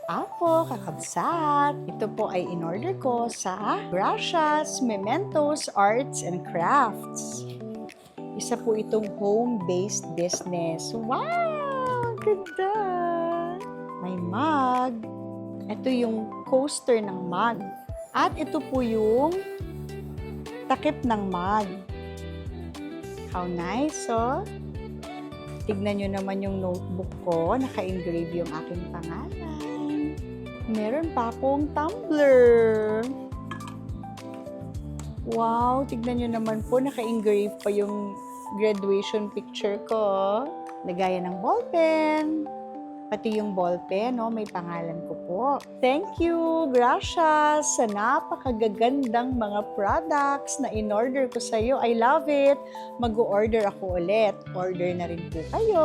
Apo, kakabsat. Ito po ay in-order ko sa Gracia's Mementos Arts and Crafts. Isa po itong home-based business. Wow! Ganda! May mug. Ito yung coaster ng mug. At ito po yung takip ng mug. How nice, oh! Tignan nyo naman yung notebook ko. Naka-engrave yung aking pangalan. Meron pa akong tumbler. Wow! Tignan nyo naman po. Naka-engrave pa yung graduation picture ko. Lagayan ng ballpen. Pati yung ballpen, no, may pangalan ko po. Thank you, Gracia, sa napakagagandang mga products na in-order ko sa iyo. I love it. Mag-order ako ulit. Order na rin po kayo.